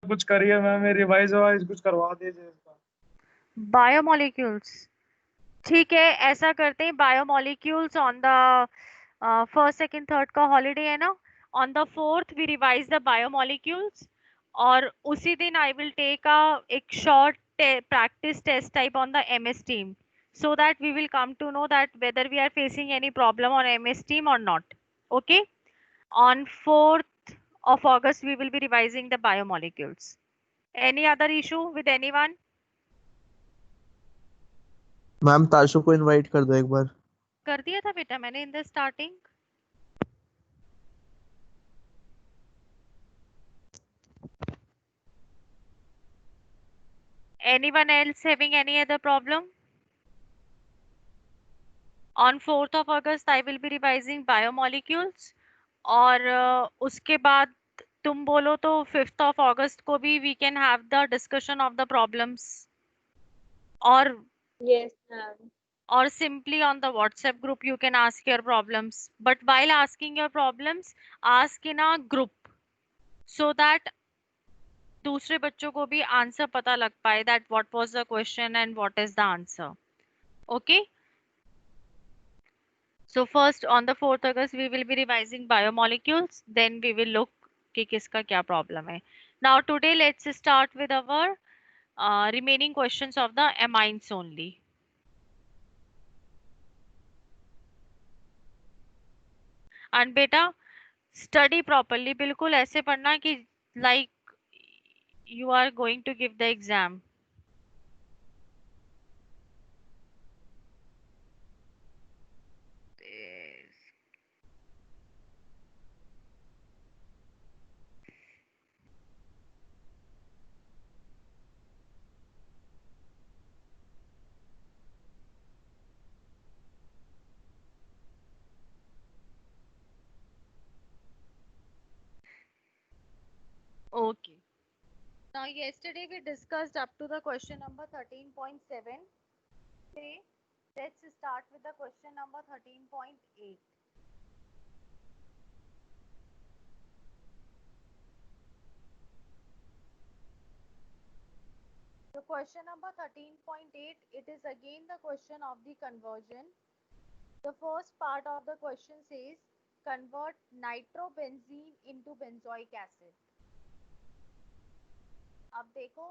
कुछ करिए ma'am, revise wise कुछ करवा दीजिए इसका। बायोमोलिक्यूल्स, ठीक है, ऐसा करते हैं, biomolecules on the first second third का हॉलीडे है ना, on the fourth we revise the biomolecules, और उसी दिन आई विल टेक अ एक short practice test type on the MS team, so that we will come to know that whether we are facing any problem on MS team or not. Okay, on 4th of August we will be revising the biomolecules. Any other issue with anyone? Ma'am Tashu को invite कर दो एक बार। कर दिया था बेटा मैंने in the starting. Anyone else having any other problem? On 4th of August I will be revising biomolecules, और उसके बाद तुम बोलो तो 5th of August को भी we can have the discussion of the problems, और Yes, ma'am. or simply on the WhatsApp group you can ask your problems, but while asking your problems ask in a group so that दूसरे बच्चों को भी answer पता लग पाए that what was the question and what is the answer. Okay, so first on the 4th August we will be revising biomolecules, then we will look कि किसका क्या problem है. Now today let's start with our remaining questions of the amines only. And बेटा study properly, बिल्कुल ऐसे पढ़ना कि like you are going to give the exam. Okay. Now yesterday we discussed up to the question number 13.7. Today let's start with the question number 13.8. The question number 13.8, it is again the question of the conversion. The first part of the question says convert nitrobenzene into benzoic acid. अब देखो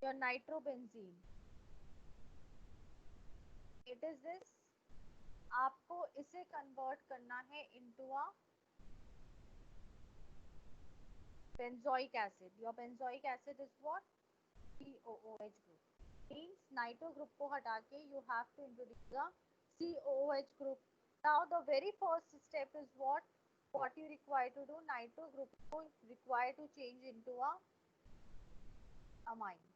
your nitrobenzene, it is this, आपको इसे convert करना है into a benzoic acid. Your benzoic acid is what? COOH group. Means nitro group को हटा के you have to introduce the COOH group. Now the very first step is what? What you require to do? Nitro group को require to change into a amine.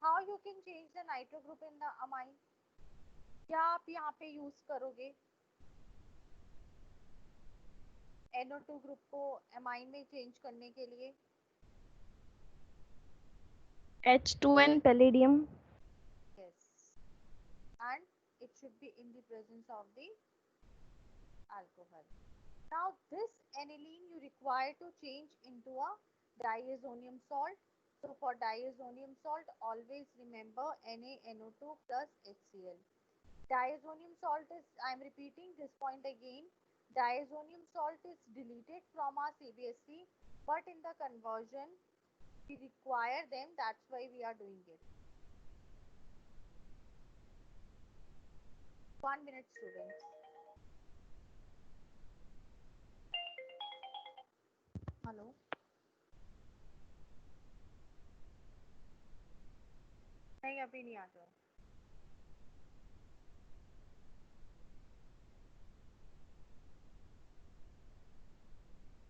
How you can change the nitro group in the amine? क्या आप यहाँ पे use करोगे NO2 group को amine में change करने के लिए? H2N palladium. Yes, and it should be in the presence of the alcohol. Now this aniline you require to change into a diazonium salt. So for diazonium salt always remember NaNO2 plus HCl. Diazonium salt is, I am repeating this point again, diazonium salt is deleted from our CBSE, but in the conversion we require them, that's why we are doing it. 1 minute students. Hello. नहीं अभी नहीं आ जाओ.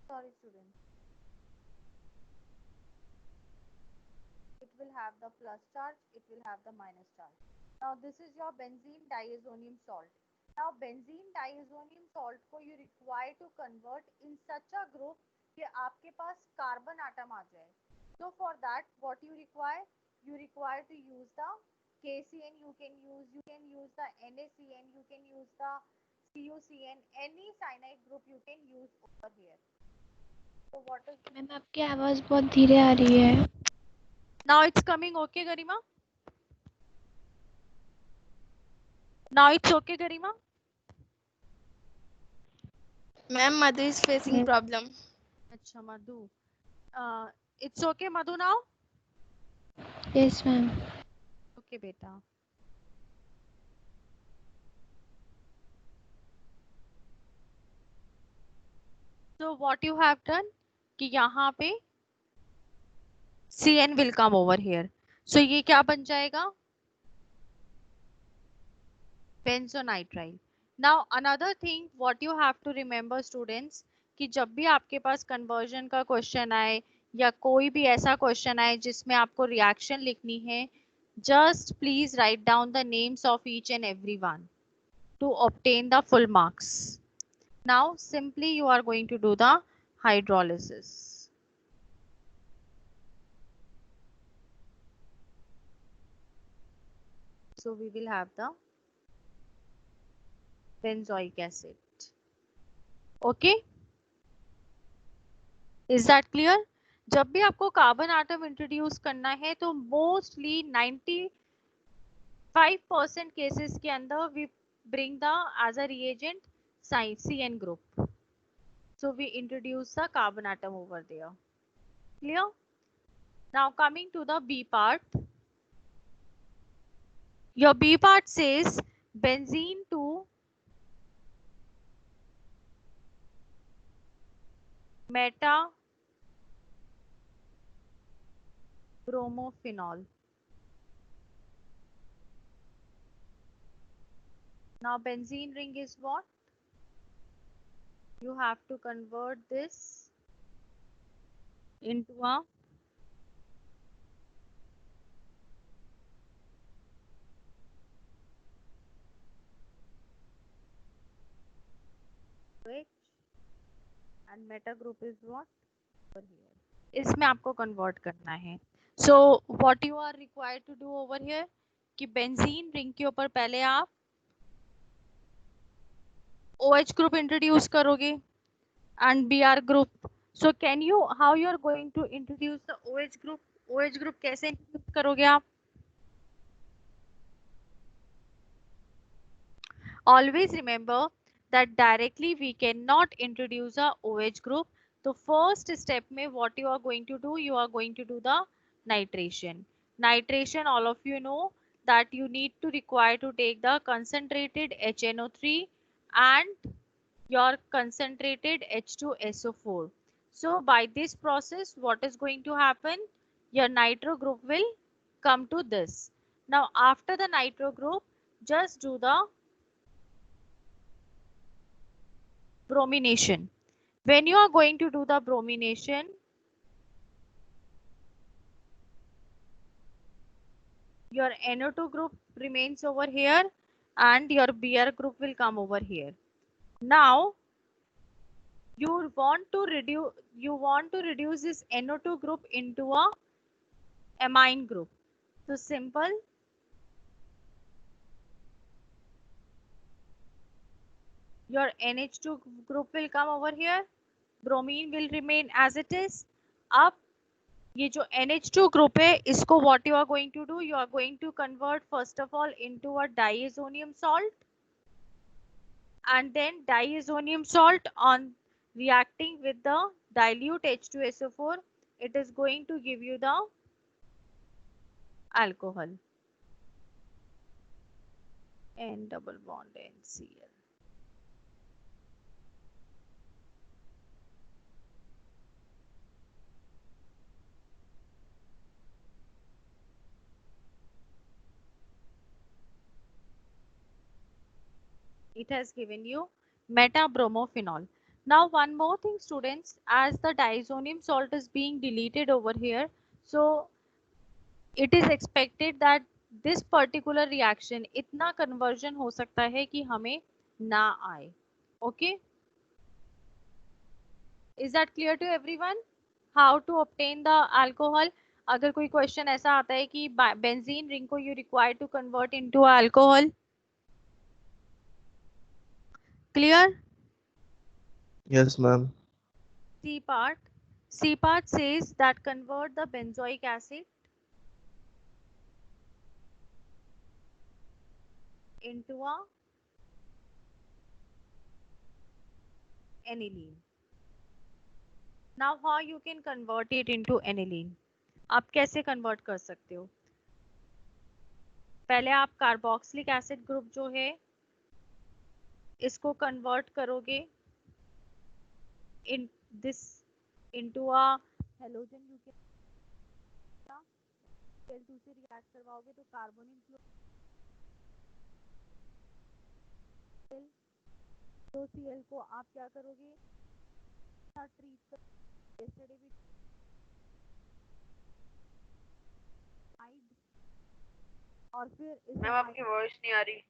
Sorry students. It will have the plus charge, it will have the minus charge. Now this is your benzene diazonium salt. Now benzene diazonium salt को you require to convert in such a group कि आपके पास carbon atom आ जाए. So for that what you require? You require to use the KCN, you can use the NaCN, you can use the CuCN, any cyanide group you can use over here. So what is ma'am आपकी आवाज बहुत धीरे आ रही है. now it's coming okay, Garima? Now it's okay, Garima? Ma'am, Madhu is facing problem. Acha, Madhu. It's okay, Madhu, now? Yes, ma'am. Okay, beta. So what you have done कि यहाँ पे CN will come over here. So ये क्या बन जाएगा? Benzonitrile. Now another thing what you have to remember students कि जब भी आपके पास conversion का question आए या कोई भी ऐसा question आए जिसमें आपको reaction लिखनी है, just please write down the names of each and every one to obtain the full marks. Now simply you are going to do the hydrolysis. So we will have the benzoic acid. Okay? Is that clear? जब भी आपको carbon atom introduce करना है तो mostly 95% cases के अंदर we bring the as a reagent CN group. So we introduce the carbon atom over there. Clear? Now coming to the B part. Your B part says benzene to meta bromophenol. Now benzene ring is what? You have to convert this into a OH and meta group is what? Over here. इसमें आपको convert करना है. So what you are required to do over here कि benzene ring के ऊपर पहले आप OH group introduce करोगे and Br group. So can you how you are going to introduce the OH group? OH group कैसे introduce करोगे आप? Always remember that directly we cannot introduce a OH group. So first step में what you are going to do? You are going to do the nitration. Nitration, all of you know that you need to require to take the concentrated HNO3 and your concentrated H2SO4. So by this process, what is going to happen? Your nitro group will come to this. Now after the nitro group, just do the bromination. When you are going to do the bromination, your NO2 group remains over here and your Br group will come over here. Now you want to reduce this NO2 group into a amine group. So simple. Your NH2 group will come over here. Bromine will remain as it is. अब ये जो NH2 group है इसको what you are going to do? You are going to convert first of all into a diazonium salt and then diazonium salt on reacting with the dilute H2SO4 it is going to give you the alcohol. N double bond NCl. It has given you metabromophenol. Now one more thing students, as the diazonium salt is being deleted over here, so it is expected that this particular reaction इतना conversion हो सकता है कि हमें ना आए. Okay? Is that clear to everyone? How to obtain the alcohol? अगर कोई question ऐसा आता है कि benzene ring को you require to convert into alcohol. Clear? Yes, ma'am. C part. C part says that convert the benzoic acid into a aniline. Now how you can convert it into aniline? आप कैसे convert कर सकते हो? पहले आप carboxylic acid group जो है इसको कन्वर्ट करोगे in this into a halogen, you can Cl2 से रिएक्ट करवाओगे तो कार्बोनिल दो Cl को आप क्या करोगे, ट्रीट कर और फिर मैम आपकी वॉइस नहीं आ रही।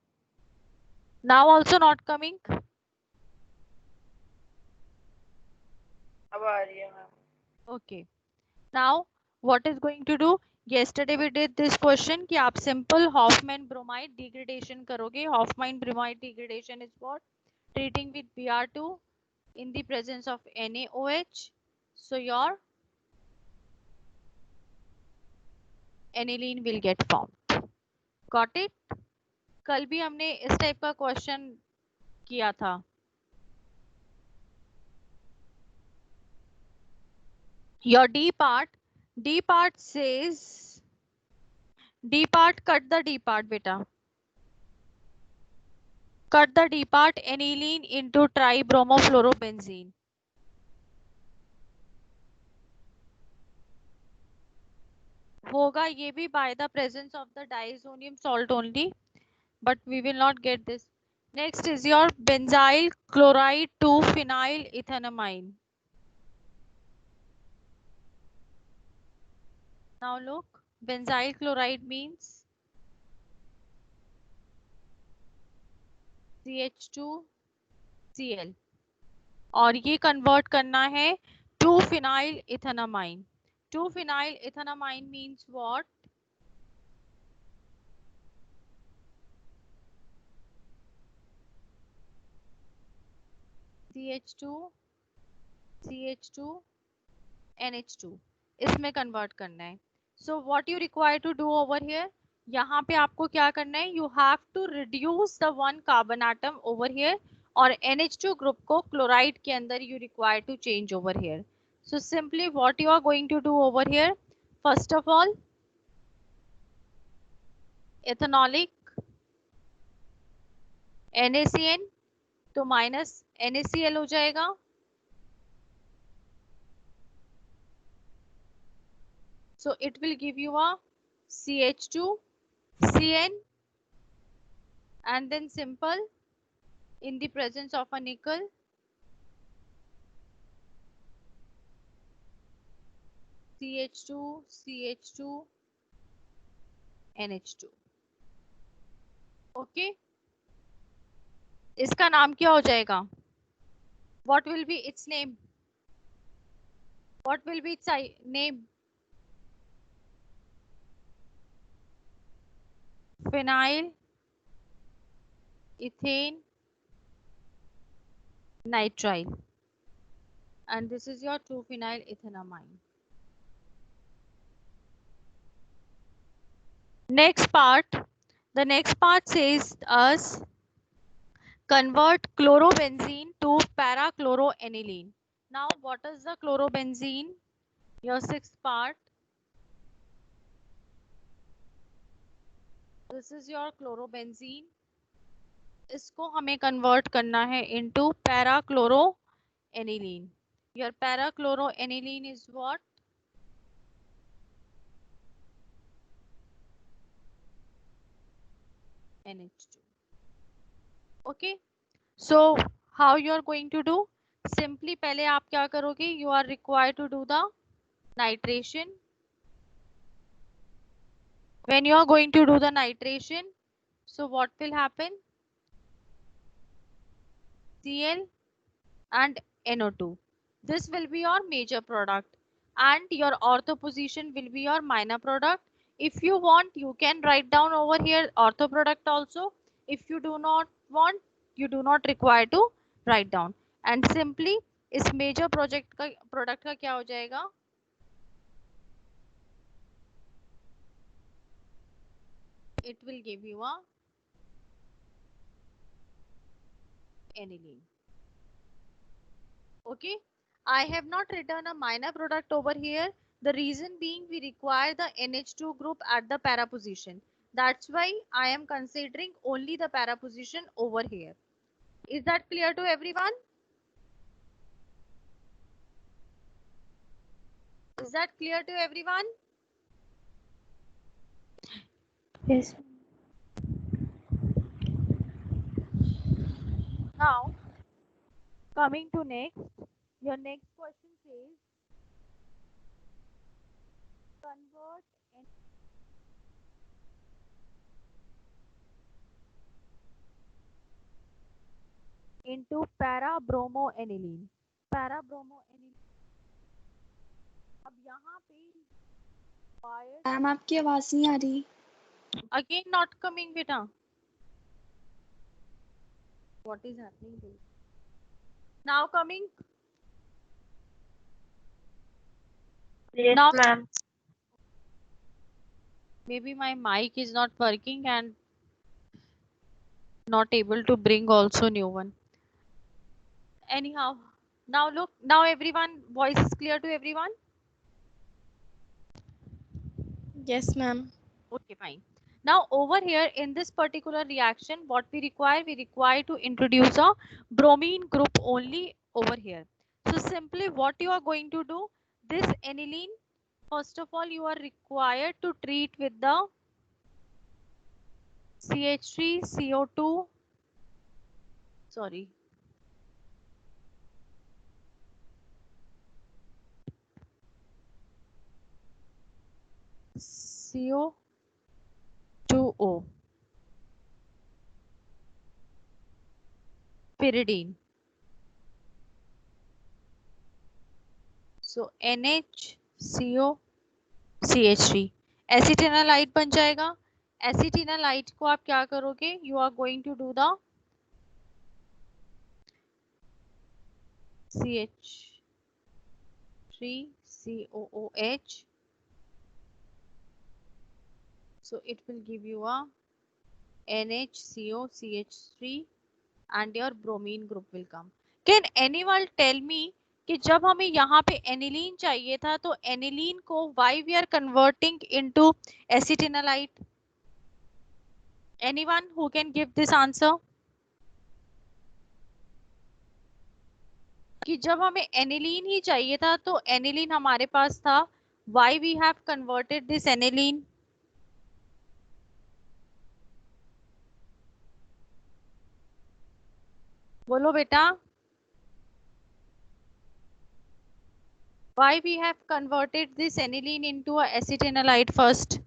Now also not coming. अब आ रही है ma'am. Okay, now what is going to do, yesterday we did this question कि आप simple Hoffman bromide degradation करोगे. Hoffman bromide degradation is what? Treating with Br2 in the presence of NaOH. So your aniline will get formed. Got it? कल भी हमने इस type का question किया था. Your D part says, D part, cut the D part beta. Cut the D part, aniline into tribromofluorobenzene. होगा ये भी by the presence of the diazonium salt only, but we will not get this. Next is your benzyl chloride 2-phenyl ethanamine. Now look, benzyl chloride means CH2Cl और ये convert करना है 2-phenyl ethanamine. 2-phenyl ethanamine means what? CH2 NH2 इसमें convert करना है. So what you require to do over here, यहाँ पे आपको क्या करना है, you have to reduce the one carbon atom over here और NH2 group को chloride के अंदर you require to change over here. So simply what you are going to do over here, first of all ethanolic NaCN तो minus NaCl हो जाएगा. So it will give you a CH2Cn and then simple in the presence of a nickel CH2 NH2. Okay, इसका नाम क्या हो जाएगा? What will be its name? What will be its name? Phenyl ethane nitrile, and this is your 2-phenyl ethanamine. Next part, the next part says us convert chlorobenzene to parachloroaniline. Now what is the chlorobenzene? Your sixth part. This is your chlorobenzene. इसको हमें convert करना है into parachloroaniline. Your parachloroaniline is what? NH2. Okay, so how you are going to do? Simply पहले आप क्या करोगे? You are required to do the nitration. When you are going to do the nitration, so what will happen? Cl and NO2. This will be your major product and your ortho position will be your minor product. If you want, you can write down over here ortho product also. If you do not want, you do not require to write down. And simply इस major product का क्या हो जाएगा? It will give you a aniline. Okay, I have not written a minor product over here. The reason being we require the NH2 group at the para position. That's why I am considering only the para position over here. Is that clear to everyone? Is that clear to everyone? Yes. Now, coming to next, your next question says convert into para-bromoaniline. Para-bromoaniline. अब यहाँ पे required ma'am आपकी आवाज नहीं आ रही. again not coming beta. What is happening there? Now coming. Yes, Now ma'am. maybe my mic is not working and not able to bring also new one. Anyhow, now look, now everyone, voice is clear to everyone? Yes, ma'am. Okay, fine. Now over here in this particular reaction, what we require to introduce a bromine group only over here. So simply what you are going to do, this aniline, first of all, you are required to treat with the CH3CO2, sorry. CO2O, pyridine. So NHCO CH3 एसिटिनालाइट बन जाएगा. एसिटिनालाइट को आप क्या करोगे? You are going to do the CH3COOH. So it will give you a NHCO CH3 and your bromine group will come. Can anyone tell me कि जब हमें यहाँ पे एनिलीन चाहिए था तो एनिलीन को why we are converting into acetinolite? Anyone who can give this answer? कि जब हमें एनिलीन ही चाहिए था तो एनिलीन हमारे पास था, why we have converted this aniline? बोलो बेटा. Why we have converted this aniline into a acetinolite first?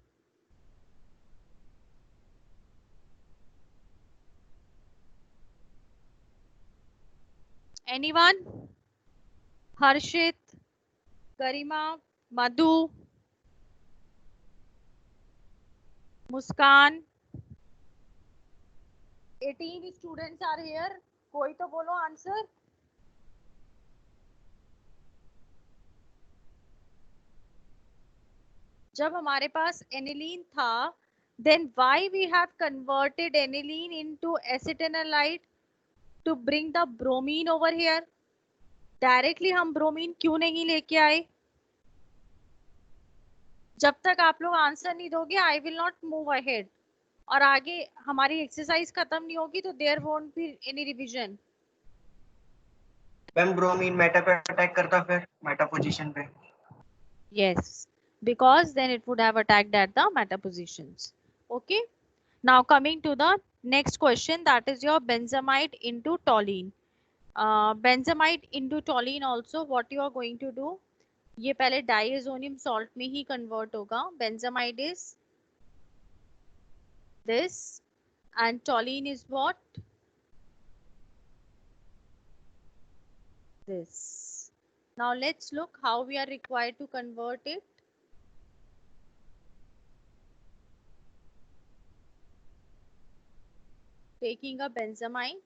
Anyone? Harshit, Garima, Madhu, Muskan. 18 students are here. कोई तो बोलो आंसर. जब हमारे पास aniline था, then why we have converted aniline into acetinolite to bring the bromine over here? Directly हम bromine क्यों नहीं लेके आए? जब तक आप लोग आंसर नहीं दोगे I will not move ahead, और आगे हमारी एक्सरसाइज खत्म नहीं होगी तो there won't be any revision. Ma'am bromine meta पे अटैक करता फिर मेटा पोजीशन पे. Yes, because then it would have attacked at the meta positions. Okay, now coming to the next question, that is your benzamide into toluene. Benzamide into toluene also what you are going to do, ये पहले diazonium salt में ही convert होगा. Benzamide is this and toluene is what? This. Now let's look how we are required to convert it. Taking a benzamide.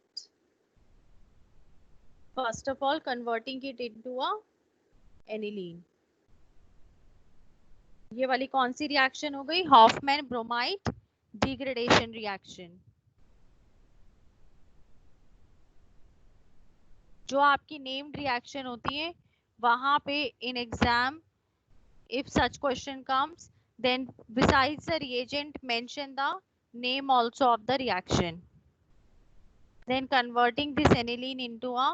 First of all, converting it into a aniline. ये वाली कौन सी reaction हो गई? Hoffmann bromide degradation reaction. जो आपकी named reaction होती है वहां पे in exam if such question comes, then besides the reagent mention the name also of the reaction. Then converting this aniline into a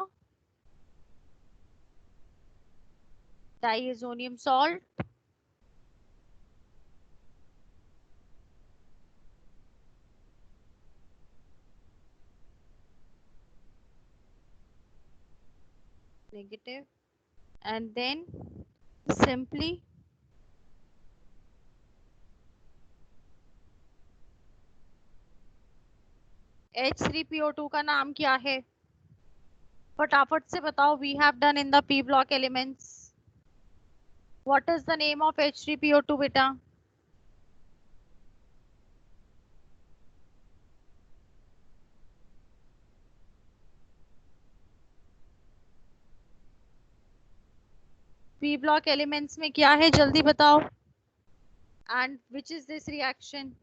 diazonium salt. Negative. And then simply H3PO2 का नाम क्या है? फटाफट से बताओ. We have done in the P block elements. What is the name of H3PO2 बेटा? P block elements में क्या है जल्दी बताओ. And which is this reaction?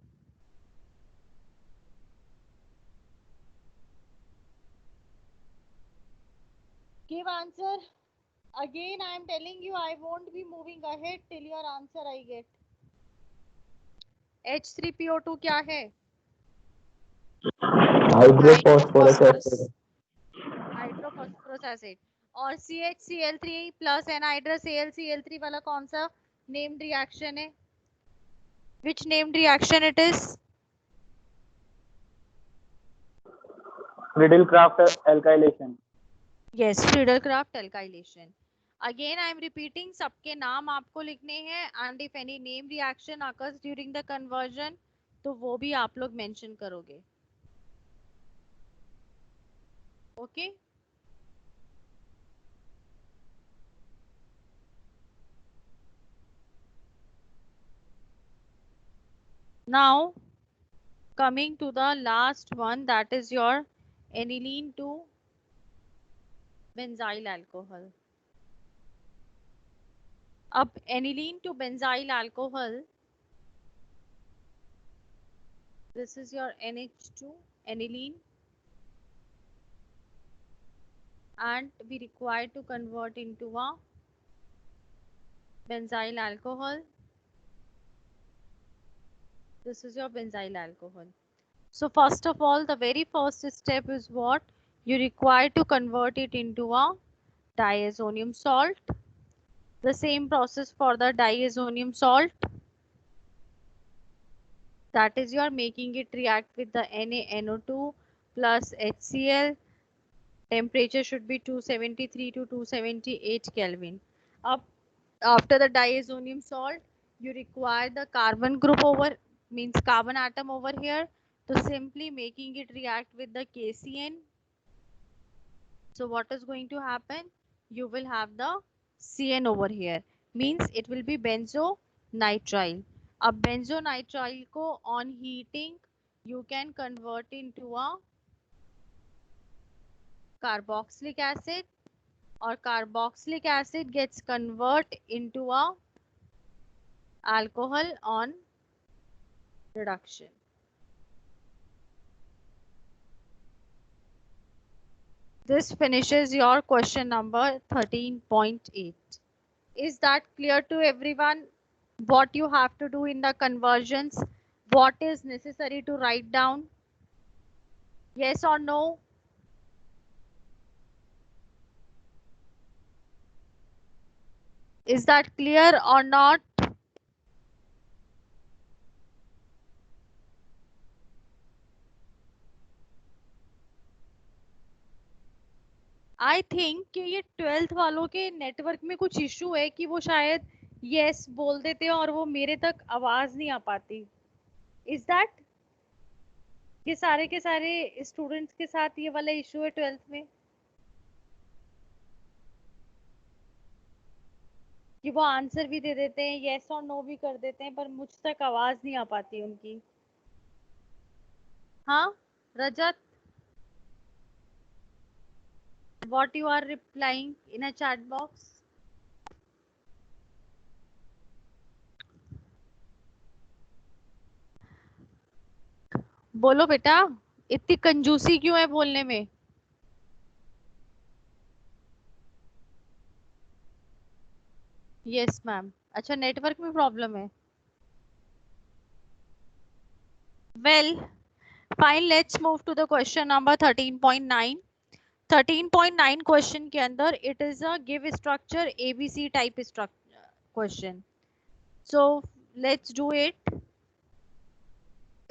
Give answer. Again, I am telling you, I won't be moving ahead till your answer I get. H3PO2 क्या है? हाइड्रोफॉस्फोरस acid. हाइड्रोफॉस्फोरस acid. और CHCl3 plus anhydrous AlCl3 वाला कौन सा नेम्ड रिएक्शन है? Which named reaction it is? Friedel-Crafts alkylation. Yes, Friedel-Crafts alkylation. Again, I am repeating. सबके नाम आपको लिखने हैं and if any name reaction occurs during the conversion, तो वो भी आप लोग mention करोगे. Okay? Now, coming to the last one, that is your aniline to benzyl alcohol. अब aniline to benzyl alcohol, this is your NH2 aniline, and we require to convert into a benzyl alcohol. This is your benzyl alcohol. So first of all, the very first step is what? You require to convert it into a diazonium salt. The same process for the diazonium salt. That is, you are making it react with the NaNO2 plus HCl. Temperature should be 273 to 278 Kelvin. Up after the diazonium salt, you require the carbon group over, means carbon atom over here, to simply making it react with the KCN. So what is going to happen? You will have the CN over here, means it will be benzonitrile. अब benzonitrile को on heating you can convert into a carboxylic acid, or carboxylic acid gets convert into a alcohol on reduction. This finishes your question number 13.8. Is that clear to everyone? What you have to do in the conversions? What is necessary to write down? Yes or no? Is that clear or not? I think कि ये 12th वालों के network में कुछ issue है कि वो शायद यस बोल देते हैं और वो मेरे तक आवाज नहीं आ पाती. Is that? ये सारे के सारे स्टूडेंट्स के साथ ये वाला इशू है 12th में कि वो आंसर भी दे देते हैं, यस और नो भी कर देते हैं, पर मुझ तक आवाज नहीं आ पाती उनकी. हाँ रजत, What you are replying in a chat box? बोलो बेटा, इतनी कंजूसी क्यों है बोलने में? Yes ma'am. अच्छा, नेटवर्क में प्रॉब्लम है. Well fine, let's move to the question number 13.9. 13.9 question के अंदर it is a give structure ABC type structure question. So let's do it.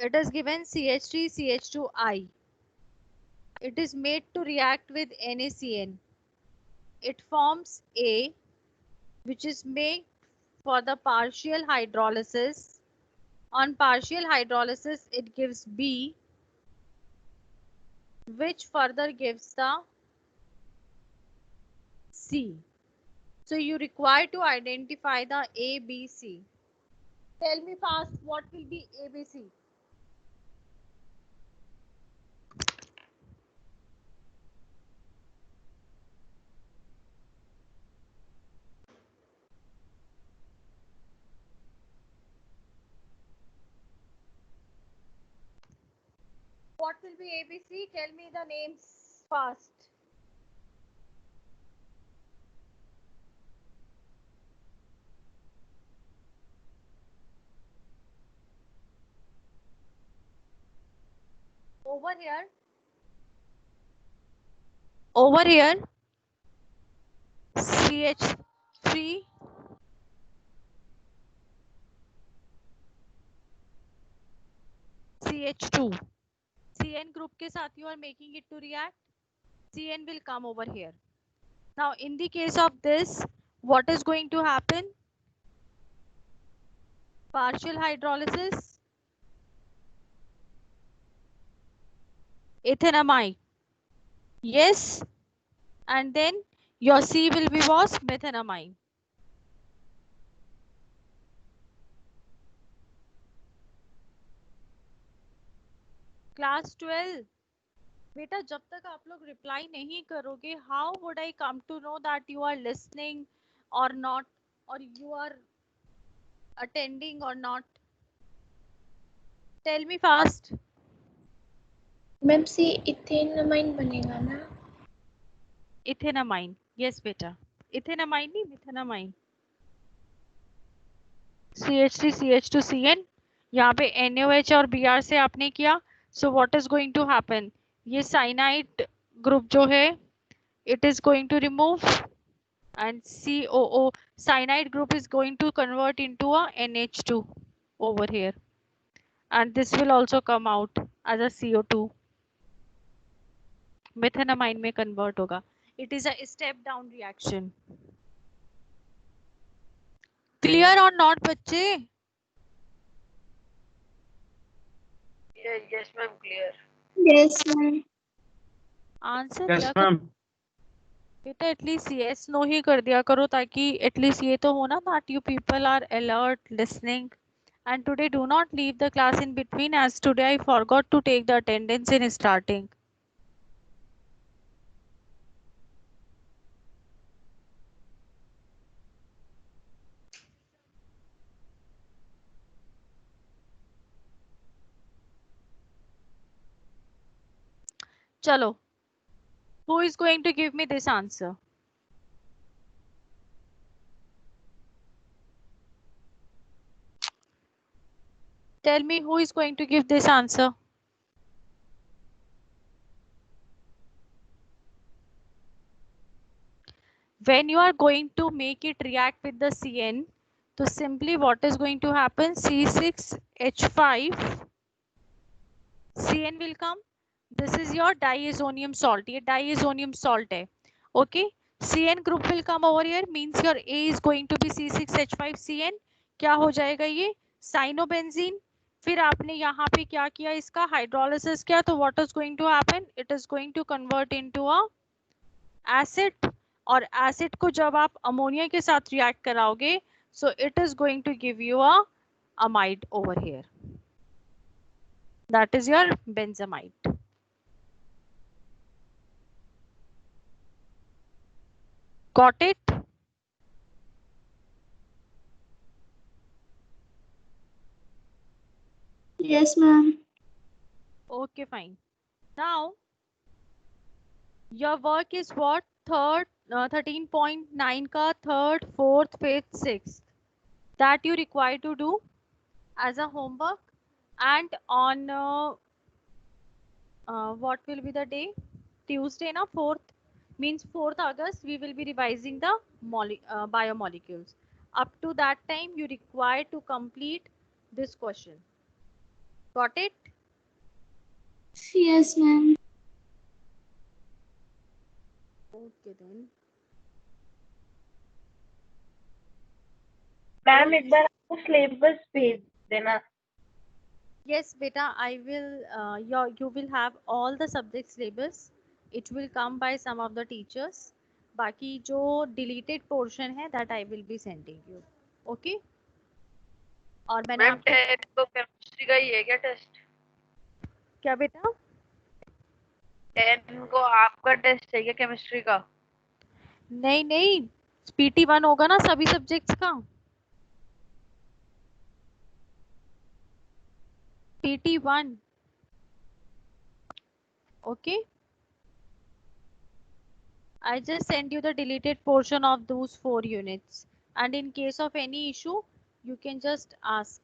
It is given CH3 CH2I. It is made to react with NaCN. It forms A, which is made for the partial hydrolysis. On partial hydrolysis, it gives B, which further gives the C. So you require to identify the A, B, C. Tell me fast, what will be A, B, C? What will be ABC? Tell me the names fast. Over here. Over here. CH3. CH2. CN group के साथ you are making it to react. CN will come over here. Now in the case of this, what is going to happen? Partial hydrolysis. Ethanamide. Yes. And then your C will be was methanamide. Class 12. बेटा जब तक आप लोग reply नहीं करोगे, how would I come to know that you are listening or not, और you are attending or not? Tell me fast. Ma'am see ethanamine बनेगा ना? इथेनामाइन. यस बेटा, इथेनामाइन नहीं, मिथेनामाइन. CH3 CH2 CN. यहाँ पे NaOH और Br से आपने किया. So what is going to happen? ये साइनाइड ग्रुप जो है, it is going to remove, and COO cyanide group is going to convert into a NH2 over here, and this will also come out as a CO2. methanamine में convert होगा. It is a step down reaction. Clear or not बच्चे? Yes, ma'am, clear. Yes, ma'am. Answer Yes, दिया करो ma'am. बेटा, at least yes no ही कर दिया करो, ताकि एटलीस्ट ये तो हो ना that you people are alert listening. And today do not leave the class in between, as today I forgot to take the attendance in starting. Chalo, who is going to give me this answer? Tell me who is going to give this answer. When you are going to make it react with the CN, so simply what is going to happen? C6H5 CN will come. This is your diazonium salt. ये diazonium salt है. Okay. CN group will come over here. Means your A is going to be C6H5CN. क्या हो जाएगा ये? Cyanobenzene. फिर आपने यहाँ पे क्या किया? इसका हाइड्रोलिसिस किया. तो what is going to happen? It is going to convert into a acid. और acid को जब आप अमोनिया के साथ react कराओगे, so it is going to give you a amide over here. That is your benzamide. Got it? Yes, ma'am. Okay, fine. Now, your work is what? 13.9 ka third, fourth, fifth, sixth. That you require to do as a homework. And on what will be the day? Tuesday, na 4th. Means 4th August, we will be revising the biomolecules. Up to that time, you require to complete this question. Got it? Yes, ma'am. Okay then. Ma'am एक बार आपको syllabus भेज देना. Yes, beta, I will. You will have all the subject syllabus. It will come by some of the teachers. बाकी जो deleted portion है, that I will be sending you. Okay? और मैंने ma'am आपको 10 को केमिस्ट्री का ही है क्या टेस्ट? क्या बेटा? 10 को आपका टेस्ट है क्या केमिस्ट्री का? नहीं नहीं, PT1 होगा ना सभी सब्जेक्ट्स का. PT1. Okay? I just send you the deleted portion of those 4 units. And in case of any issue, you can just ask.